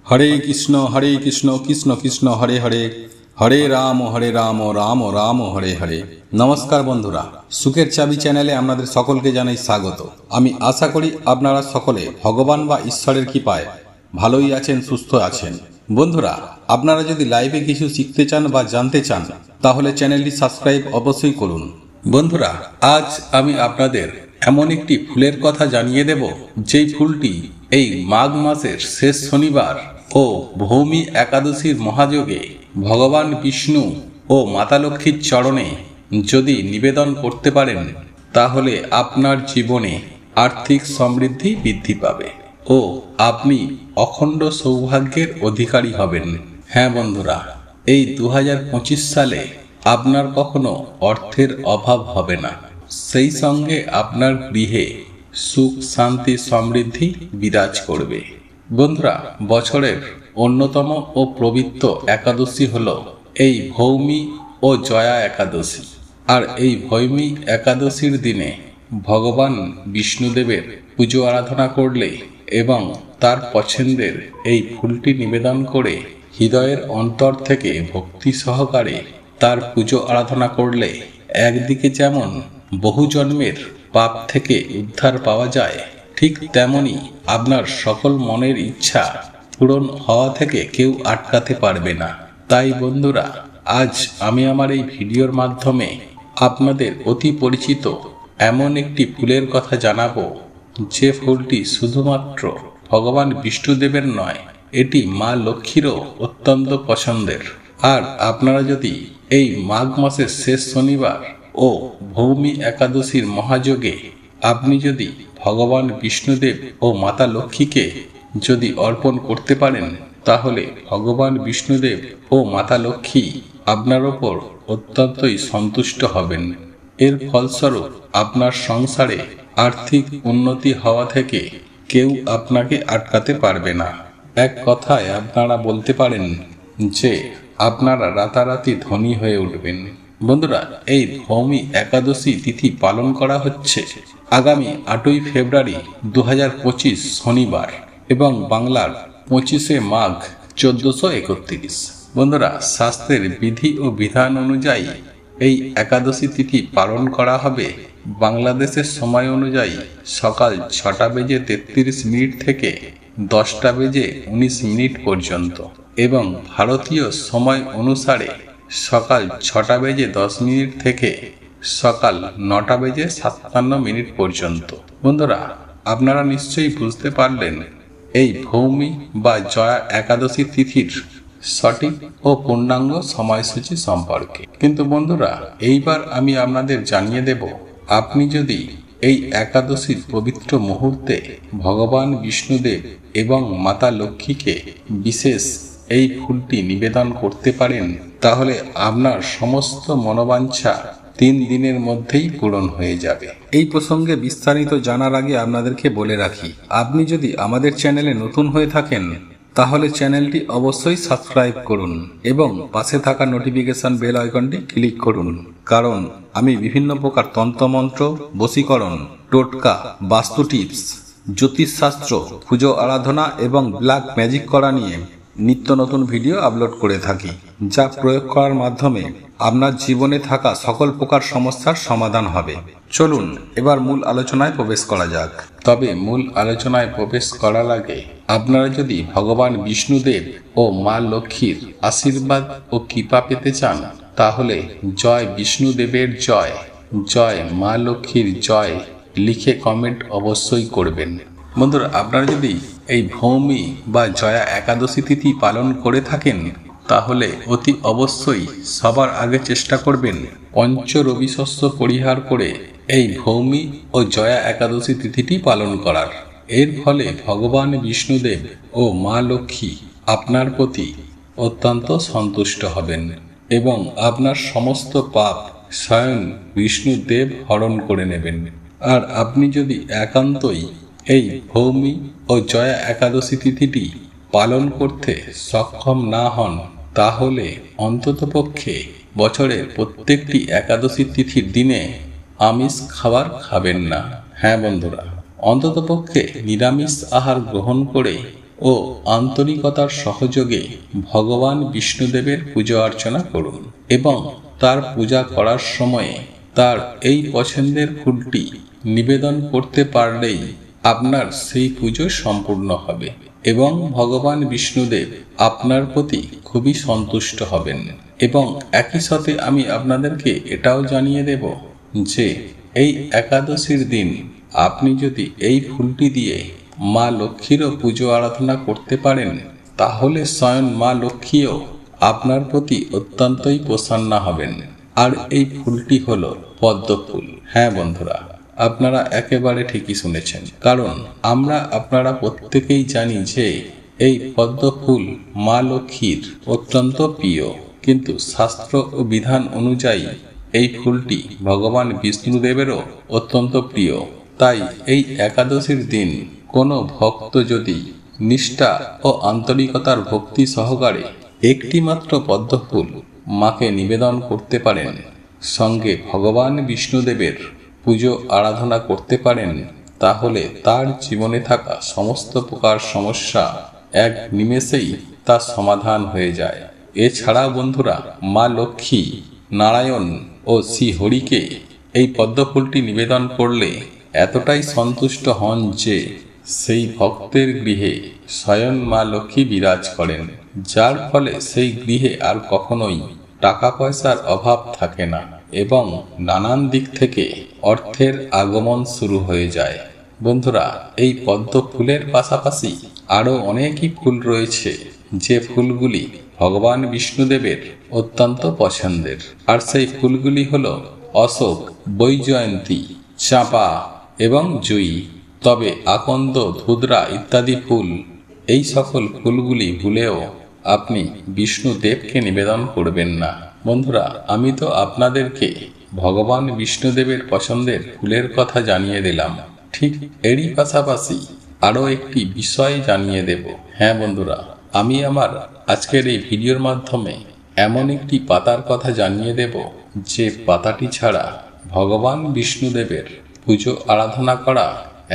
হরে কৃষ্ণ কৃষ্ণ কৃষ্ণ হরে হরে, হরে রাম রাম রাম হরে হরে। নমস্কার বন্ধুরা, সুখের চাবি চ্যানেলে আপনাদের সকলকে জানাই স্বাগত। আমি আশা করি আপনারা সকলে ভগবান বা ঈশ্বরের কৃপায় ভালোই আছেন, সুস্থ আছেন। বন্ধুরা, আপনারা যদি লাইভে কিছু শিখতে চান বা জানতে চান তাহলে চ্যানেলটি সাবস্ক্রাইব অবশ্যই করুন। বন্ধুরা, আজ আমি আপনাদের এমন একটি ফুলের কথা জানিয়ে দেব, যেই ফুলটি এই মাঘ মাসের শেষ শনিবার ও ভৌমি একাদশীর মহাযোগে ভগবান বিষ্ণু ও মাতা লক্ষ্মীর চরণে যদি নিবেদন করতে পারেন তাহলে আপনার জীবনে আর্থিক সমৃদ্ধি বৃদ্ধি পাবে ও আপনি অখণ্ড সৌভাগ্যের অধিকারী হবেন। হ্যাঁ বন্ধুরা, এই 2025 সালে আপনার কখনো অর্থের অভাব হবে না, সেই সঙ্গে আপনার গৃহে সুখ শান্তি সমৃদ্ধি বিরাজ করবে। বন্ধুরা, বছরের অন্যতম ও পবিত্র একাদশী হল এই ভৌমি ও জয়া একাদশী। আর এই ভৌমি একাদশীর দিনে ভগবান বিষ্ণুদেবের পুজো আরাধনা করলে এবং তার পছন্দের এই ফুলটি নিবেদন করে হৃদয়ের অন্তর থেকে ভক্তি সহকারে তার পুজো আরাধনা করলে একদিকে যেমন বহু জন্মের পাপ থেকে উদ্ধার পাওয়া যায়, ঠিক তেমনি আপনার সকল মনের ইচ্ছা পূরণ হওয়া থেকে কেউ আটকাতে পারবে না। তাই বন্ধুরা, আজ আমি আমার এই ভিডিওর মাধ্যমে আপনাদের অতি পরিচিত এমন একটি ফুলের কথা জানাবো, যে ফুলটি শুধুমাত্র ভগবান বিষ্ণুদেবের নয়, এটি মা লক্ষ্মীরও অত্যন্ত পছন্দের। আর আপনারা যদি এই মাঘ মাসের শেষ শনিবার ও ভৌমি একাদশীর মহাযোগে আপনি যদি ভগবান বিষ্ণুদেব ও মাতা লক্ষ্মীকে যদি অর্পণ করতে পারেন, তাহলে ভগবান বিষ্ণুদেব ও মাতা লক্ষ্মী আপনার ওপর অত্যন্তই সন্তুষ্ট হবেন। এর ফলস্বরূপ আপনার সংসারে আর্থিক উন্নতি হওয়া থেকে কেউ আপনাকে আটকাতে পারবে না। এক কথায় আপনারা বলতে পারেন যে আপনারা রাতারাতি ধনী হয়ে উঠবেন। বন্ধুরা, এই ভৌমি একাদশী তিথি পালন করা হচ্ছে আগামী 8ই ফেব্রুয়ারি 2025 শনিবার এবং বাংলার 25শে মাঘ 1431। বন্ধুরা, শাস্ত্রের বিধি ও বিধান অনুযায়ী এই একাদশী তিথি পালন করা হবে বাংলাদেশের সময় অনুযায়ী সকাল 6:33 থেকে 10:19 পর্যন্ত এবং ভারতীয় সময় অনুসারে সকাল 6:10 থেকে সকাল 9:57 পর্যন্ত। বন্ধুরা, আপনারা নিশ্চয়ই বুঝতে পারলেন এই ভৌমি বা জয়া একাদশী তিথির সঠিক ও পূর্ণাঙ্গ সময়সূচি সম্পর্কে। কিন্তু বন্ধুরা, এইবার আমি আপনাদের জানিয়ে দেব, আপনি যদি এই একাদশীর পবিত্র মুহূর্তে ভগবান বিষ্ণুদেব এবং মাতা লক্ষ্মীকে বিশেষ এই ফুলটি নিবেদন করতে পারেন, তাহলে আপনার সমস্ত মনোবাঞ্ছা 3 দিনের মধ্যেই পূরণ হয়ে যাবে। এই প্রসঙ্গে বিস্তারিত জানার আগে আপনাদেরকে বলে রাখি, আপনি যদি আমাদের চ্যানেলে নতুন হয়ে থাকেন তাহলে চ্যানেলটি অবশ্যই সাবস্ক্রাইব করুন এবং পাশে থাকা নোটিফিকেশন বেল আইকনটি ক্লিক করুন, কারণ আমি বিভিন্ন প্রকার তন্ত্রমন্ত্র, বশীকরণ, টোটকা, বাস্তু টিপস, জ্যোতিষশাস্ত্র, পুজো আরাধনা এবং ব্ল্যাক ম্যাজিক করা নিয়ে নিত্য নতুন ভিডিও আপলোড করে থাকি, যা প্রয়োগ করার মাধ্যমে আপনার জীবনে থাকা সকল প্রকার সমস্যার সমাধান হবে। চলুন এবার মূল আলোচনায় প্রবেশ করা যাক। তবে মূল আলোচনায় প্রবেশ করার আগে আপনারা যদি ভগবান বিষ্ণুদেব ও মা লক্ষ্মীর আশীর্বাদ ও কৃপা পেতে চান, তাহলে জয় বিষ্ণুদেবের জয়, জয় মা লক্ষ্মীর জয় লিখে কমেন্ট অবশ্যই করবেন। বন্ধুরা, আপনারা যদি এই ভৌমি বা জয়া একাদশী তিথি পালন করে থাকেন, তাহলে অতি অবশ্যই সবার আগে চেষ্টা করবেন পঞ্চ রবি শস্য পরিহার করে এই ভৌমি ও জয়া একাদশী তিথিটি পালন করার। এর ফলে ভগবান বিষ্ণুদেব ও মা লক্ষ্মী আপনার প্রতি অত্যন্ত সন্তুষ্ট হবেন এবং আপনার সমস্ত পাপ স্বয়ং বিষ্ণুদেব হরণ করে নেবেন। আর আপনি যদি একান্তই এই ভৌমি ও জয়া একাদশী তিথিটি পালন করতে সক্ষম না হন, তাহলে অন্ততপক্ষে বছরের প্রত্যেকটি একাদশী তিথির দিনে আমিষ খাবার খাবেন না। হ্যাঁ বন্ধুরা, অন্ততপক্ষে নিরামিষ আহার গ্রহণ করে ও আন্তরিকতার সহযোগে ভগবান বিষ্ণুদেবের পূজা অর্চনা করুন এবং তার পূজা করার সময়ে তার এই পছন্দের ফুলটি নিবেদন করতে পারলেই আপনার সেই পুজো সম্পূর্ণ হবে এবং ভগবান বিষ্ণুদেব আপনার প্রতি খুবই সন্তুষ্ট হবেন। এবং একই সাথে আমি আপনাদেরকে এটাও জানিয়ে দেব যে এই একাদশীর দিন আপনি যদি এই ফুলটি দিয়ে মা লক্ষ্মীরও পুজো আরাধনা করতে পারেন তাহলে স্বয়ং মা লক্ষ্মীও আপনার প্রতি অত্যন্তই প্রসন্ন হবেন। আর এই ফুলটি হলো পদ্ম ফুল। হ্যাঁ বন্ধুরা, আপনারা একেবারে ঠিকই শুনেছেন, কারণ আপনারা প্রত্যেকেই জানি যে এই পদ্ম ফুল মা লক্ষ্মীর অত্যন্ত প্রিয়। কিন্তু শাস্ত্র ও বিধান অনুযায়ী এই ফুলটি ভগবান বিষ্ণুদেবেরও অত্যন্ত প্রিয়। তাই এই একাদশীর দিন কোনো ভক্ত যদি নিষ্ঠা ও আন্তরিকতার ভক্তি সহকারে একটি মাত্র পদ্ম ফুল মাকে নিবেদন করতে পারেন, সঙ্গে ভগবান বিষ্ণুদেবের পুজো আরাধনা করতে পারেন, তাহলে তার জীবনে থাকা সমস্ত প্রকার সমস্যা এক নিমেষেই তার সমাধান হয়ে যায়। এছাড়াও বন্ধুরা, মা লক্ষ্মী, নারায়ণ ও শ্রী হরিকে এই পদ্ম ফুলটি নিবেদন করলে এতটাই সন্তুষ্ট হন যে সেই ভক্তের গৃহে স্বয়ং মা লক্ষ্মী বিরাজ করেন, যার ফলে সেই গৃহে আর কখনোই টাকা পয়সার অভাব থাকে না এবং নানান দিক থেকে অর্থের আগমন শুরু হয়ে যায়। বন্ধুরা, এই পদ্ম ফুলের পাশাপাশি আরও অনেকই ফুল রয়েছে যে ফুলগুলি ভগবান বিষ্ণুদেবের অত্যন্ত পছন্দের। আর সেই ফুলগুলি হলো অশোক, বৈজয়ন্তী, চাঁপা এবং জুঁই। তবে আকন্দ, ধুতরা ইত্যাদি ফুল, এই সকল ফুলগুলি ভুলেও আপনি বিষ্ণুদেবকে নিবেদন করবেন না। বন্ধুরা, আমি তো আপনাদেরকে ভগবান বিষ্ণুদেবের পছন্দের ফুলের কথা জানিয়ে দিলাম, ঠিক এরই পাশাপাশি আরও একটি বিষয় জানিয়ে দেব। হ্যাঁ বন্ধুরা, আমি আমার আজকের এই ভিডিওর মাধ্যমে এমন একটি পাতার কথা জানিয়ে দেব যে পাতাটি ছাড়া ভগবান বিষ্ণুদেবের পুজো আরাধনা করা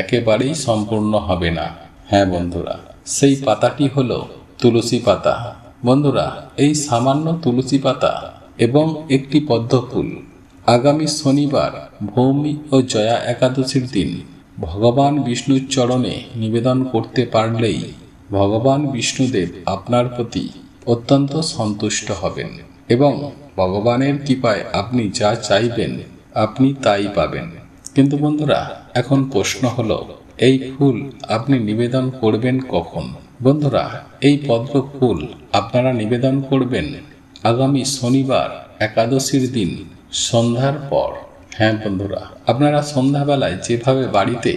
একেবারেই সম্পূর্ণ হবে না। হ্যাঁ বন্ধুরা, সেই পাতাটি হলো তুলসী পাতা। বন্ধুরা, এই সামান্য তুলসী পাতা এবং একটি পদ্ম ফুল আগামী শনিবার ভৌমি ও জয়া একাদশীর দিন ভগবান বিষ্ণুর চরণে নিবেদন করতে পারলেই ভগবান বিষ্ণুদেব আপনার প্রতি অত্যন্ত সন্তুষ্ট হবেন এবং ভগবানের কৃপায় আপনি যা চাইবেন আপনি তাই পাবেন। কিন্তু বন্ধুরা, এখন প্রশ্ন হলো, এই ফুল আপনি নিবেদন করবেন কখন? বন্ধুরা, এই পদ্ম ফুল আপনারা নিবেদন করবেন আগামী শনিবার একাদশীর দিন সন্ধ্যার পর। হ্যাঁ বন্ধুরা, আপনারা সন্ধ্যাবেলায় যেভাবে বাড়িতে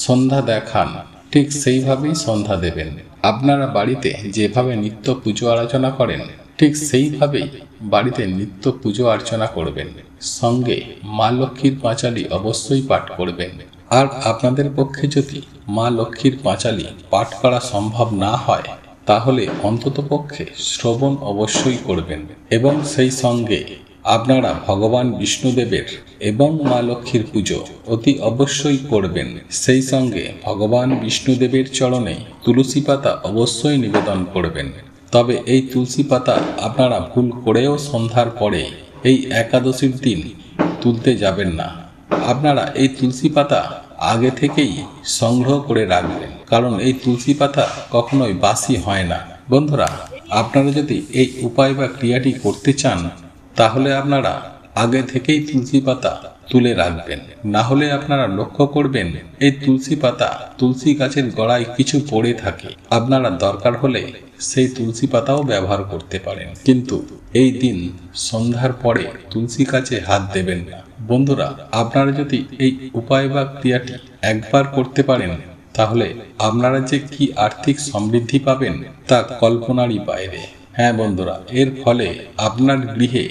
সন্ধ্যা দেখান ঠিক সেইভাবেই সন্ধ্যা দেবেন। আপনারা বাড়িতে যেভাবে নিত্য পুজো আর্চনা করেন ঠিক সেইভাবেই বাড়িতে নিত্য পুজো অর্চনা করবেন। সঙ্গে মা লক্ষ্মীর পাঁচালী অবশ্যই পাঠ করবেন। আর আপনাদের পক্ষে যদি মা লক্ষ্মীর পাঁচালী পাঠ করা সম্ভব না হয় তাহলে অন্ততপক্ষে শ্রবণ অবশ্যই করবেন এবং সেই সঙ্গে আপনারা ভগবান বিষ্ণুদেবের এবং মা লক্ষ্মীর পুজো অতি অবশ্যই করবেন। সেই সঙ্গে ভগবান বিষ্ণুদেবের চরণে তুলসী পাতা অবশ্যই নিবেদন করবেন। তবে এই তুলসী পাতা আপনারা ভুল করেও সন্ধ্যার পরে এই একাদশীর দিন তুলতে যাবেন না। আপনারা এই তুলসী পাতা আগে থেকেই সংগ্রহ করে রাখবেন, কারণ এই তুলসী পাতা কখনোই বাসি হয় না। বন্ধুরা, আপনারা যদি এই উপায় বা ক্রিয়াটি করতে চান তাহলে আপনারা আগে থেকেই তুলসী পাতা তুলে রাখবেন। না হলে আপনারা লক্ষ্য করবেন এই তুলসী পাতা তুলসী গাছের গোড়ায় কিছু পড়ে থাকে। আপনারা দরকার হলে সেই তুলসী পাতাও ব্যবহার করতে পারেন, কিন্তু এই দিন সন্ধ্যার পরে তুলসী গাছে হাত দেবেন না। বন্ধুরা, আপনারা যদি এই উপায় বা ক্রিয়াটি একবার করতে পারেন তাহলে আপনারা যে কি আর্থিক সমৃদ্ধি পাবেন তা কল্পনারই বাইরে। হ্যাঁ বন্ধুরা, এর ফলে আপনার গৃহে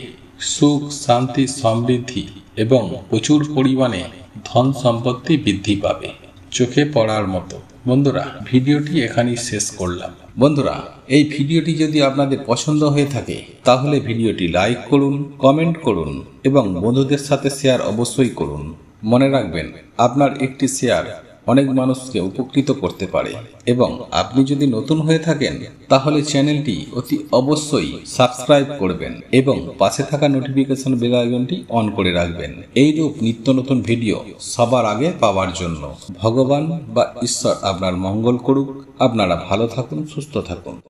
সুখ, শান্তি, সমৃদ্ধি এবং প্রচুর পরিমাণে ধন সম্পত্তি বৃদ্ধি পাবে, চোখে পড়ার মতো। বন্ধুরা, ভিডিওটি এখানেই শেষ করলাম। বন্ধুরা, এই ভিডিওটি যদি আপনাদের পছন্দ হয়ে থাকে তাহলে ভিডিওটি লাইক করুন, কমেন্ট করুন এবং বন্ধুদের সাথে শেয়ার অবশ্যই করুন। মনে রাখবেন, আপনার একটি শেয়ার অনেক মানুষকে উপকৃত করতে পারে। এবং আপনি যদি নতুন হয়ে থাকেন তাহলে চ্যানেলটি অতি অবশ্যই সাবস্ক্রাইব করবেন এবং পাশে থাকা নোটিফিকেশন বেল আইকনটি অন করে রাখবেন এইরূপ নিত্য নতুন ভিডিও সবার আগে পাওয়ার জন্য। ভগবান বা ঈশ্বর আপনার মঙ্গল করুক। আপনারা ভালো থাকুন, সুস্থ থাকুন।